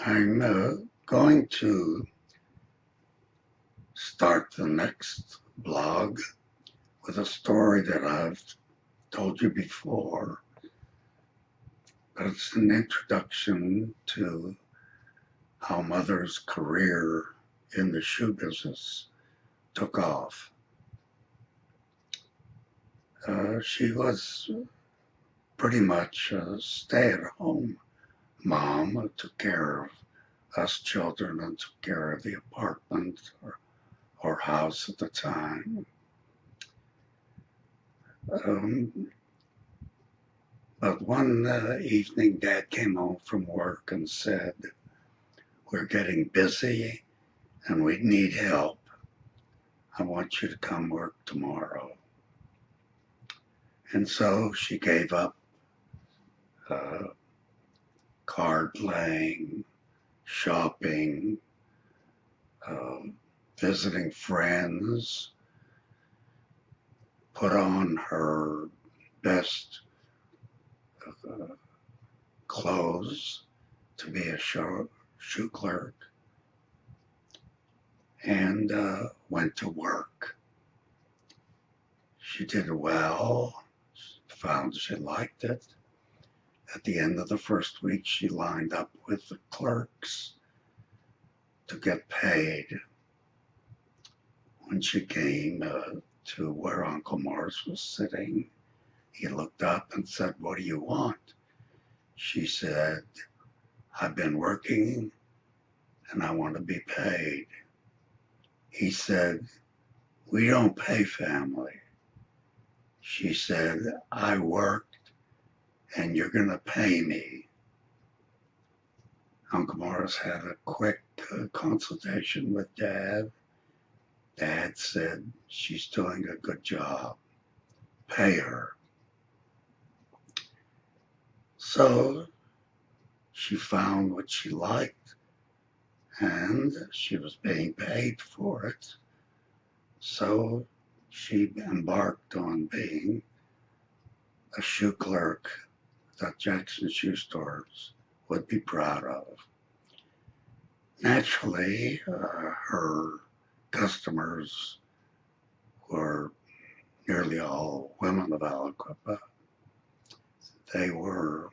I'm going to start the next blog with a story that I've told you before, but it's an introduction to how Mother's career in the shoe business took off. She was pretty much a stay-at-home mom who took care of us children and took care of the apartment or house at the time. But one evening, Dad came home from work and said, "We're getting busy and we need help. I want you to come work tomorrow." And so she gave up uh, card laying, shopping, uh, visiting friends, put on her best clothes to be a shoe clerk, and went to work. She did well, found she liked it. At the end of the first week, she lined up with the clerks to get paid. When she came to where Uncle Morris was sitting, he looked up and said, "What do you want?" She said, "I've been working and I want to be paid." He said, "We don't pay family." She said, "I worked and you're going to pay me." Uncle Morris had a quick consultation with Dad. Dad said, "She's doing a good job. Pay her." So she found what she liked and she was being paid for it. So she embarked on being a shoe clerk that Jackson shoe stores would be proud of. Naturally, her customers were nearly all women of Aliquippa. They were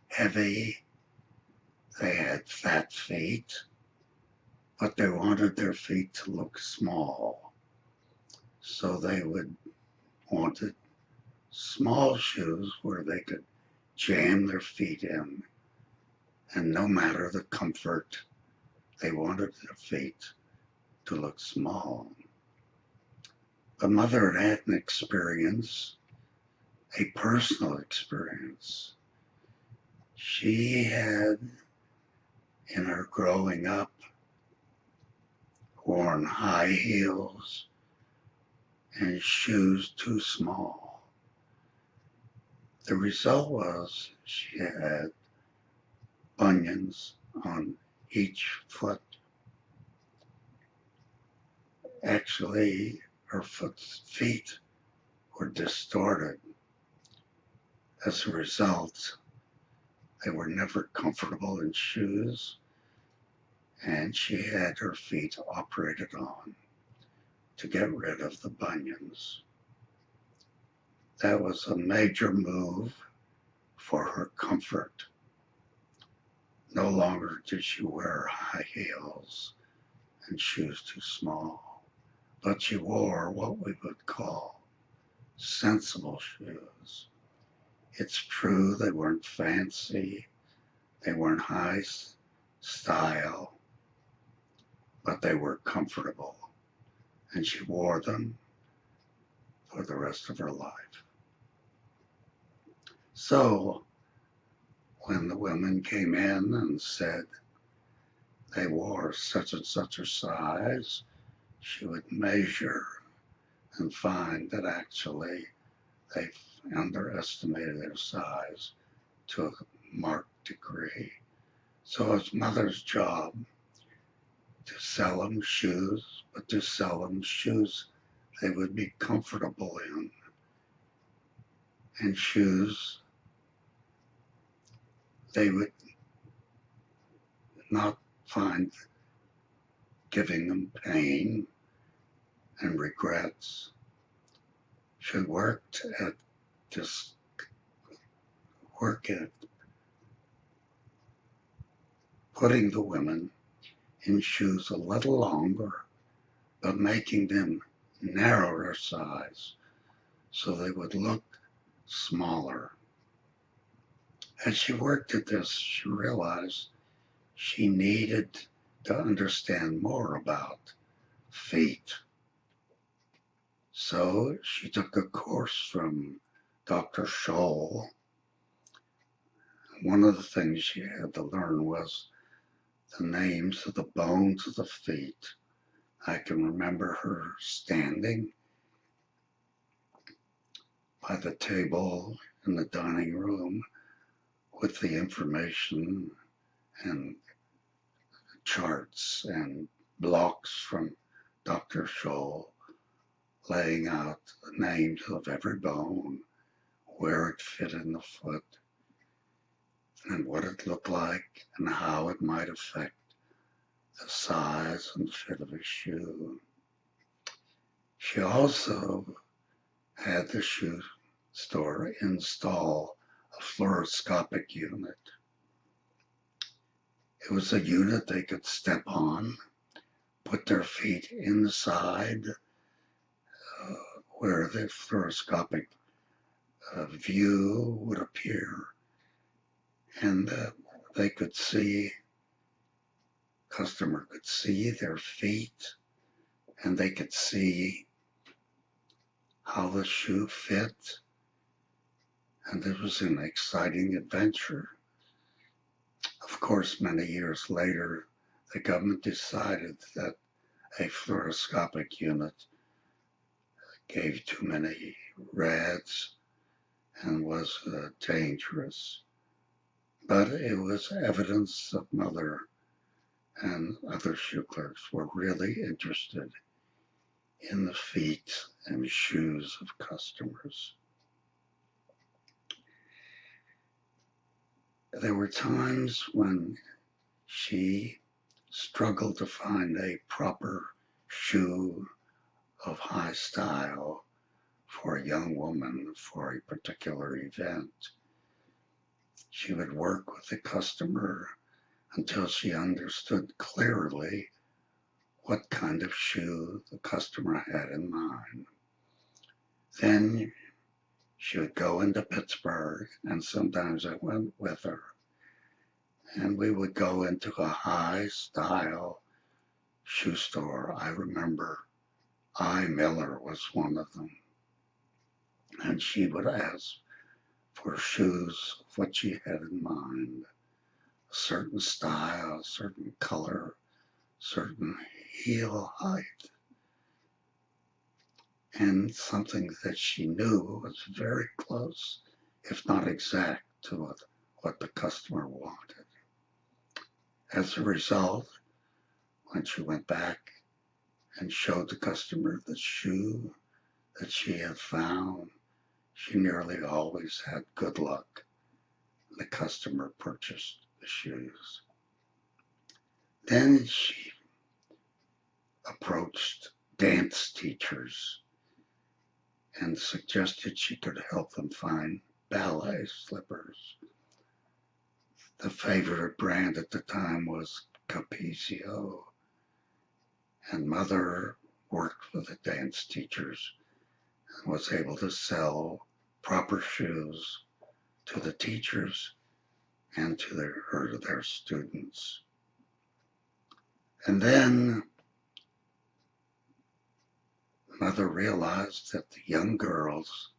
heavy, they had fat feet, but they wanted their feet to look small. So they wanted small shoes where they could jam their feet in, and no matter the comfort, they wanted their feet to look small. The mother had an experience, a personal experience. She had, in her growing up, worn high heels and shoes too small. The result was she had bunions on each foot. Actually, her feet were distorted. As a result, they were never comfortable in shoes, and she had her feet operated on to get rid of the bunions. That was a major move for her comfort. No longer did she wear high heels and shoes too small, but she wore what we would call sensible shoes. It's true they weren't fancy, they weren't high style, but they were comfortable, and she wore them for the rest of her life. So when the women came in and said they wore such and such a size, she would measure and find that actually they underestimated their size to a marked degree. So it's Mother's job to sell them shoes, but to sell them shoes they would be comfortable in, and shoes they would not find giving them pain and regrets. She worked at just work at putting the women in shoes a little longer, but making them narrower size so they would look smaller. As she worked at this, she realized she needed to understand more about feet. So she took a course from Dr. Scholl. One of the things she had to learn was the names of the bones of the feet. I can remember her standing by the table in the dining room with the information and charts and blocks from Dr. Scholl, laying out the names of every bone, where it fit in the foot, and what it looked like, and how it might affect the size and fit of a shoe. She also had the shoe store install a fluoroscopic unit. It was a unit they could step on, put their feet inside where the fluoroscopic view would appear, and they could see, customer could see their feet, and they could see how the shoe fit, and it was an exciting adventure. Of course, many years later, the government decided that a fluoroscopic unit gave too many rads and was dangerous. But it was evidence that Mother and other shoe clerks were really interested in the feet and shoes of customers. There were times when she struggled to find a proper shoe of high style for a young woman for a particular event. She would work with the customer until she understood clearly what kind of shoe the customer had in mind. Then she would go into Pittsburgh, and sometimes I went with her, and we would go into a high style shoe store. I remember I. Miller was one of them, and she would ask for shoes of what she had in mind, a certain style, a certain color, certain heel height, and something that she knew was very close, if not exact, to what the customer wanted. As a result, when she went back and showed the customer the shoe that she had found, she nearly always had good luck. The customer purchased the shoes. Then she approached dance teachers and suggested she could help them find ballet slippers. The favorite brand at the time was Capezio, and Mother worked with the dance teachers and was able to sell proper shoes to the teachers and to their students. And then Mother realized that the young girls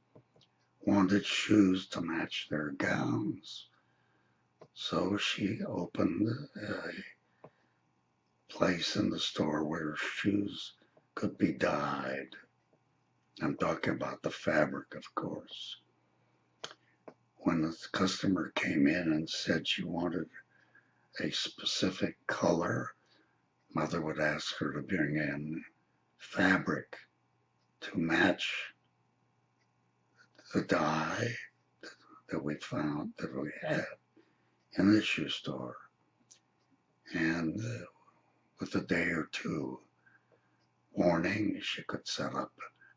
wanted shoes to match their gowns. So she opened a place in the store where shoes could be dyed. I'm talking about the fabric, of course. When the customer came in and said she wanted a specific color, Mother would ask her to bring in fabric to match the dye that we had in the shoe store. And with a day or two warning, she could set up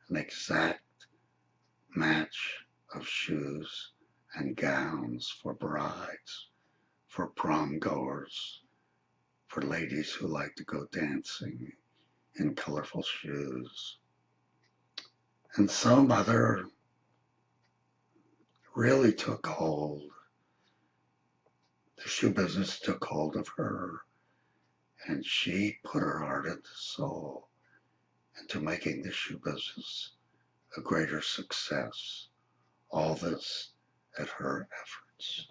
an exact match of shoes and gowns for brides, for prom goers, for ladies who like to go dancing in colorful shoes. And so Mother really took hold. The shoe business took hold of her, and she put her heart and soul into making the shoe business a greater success. All this at her efforts.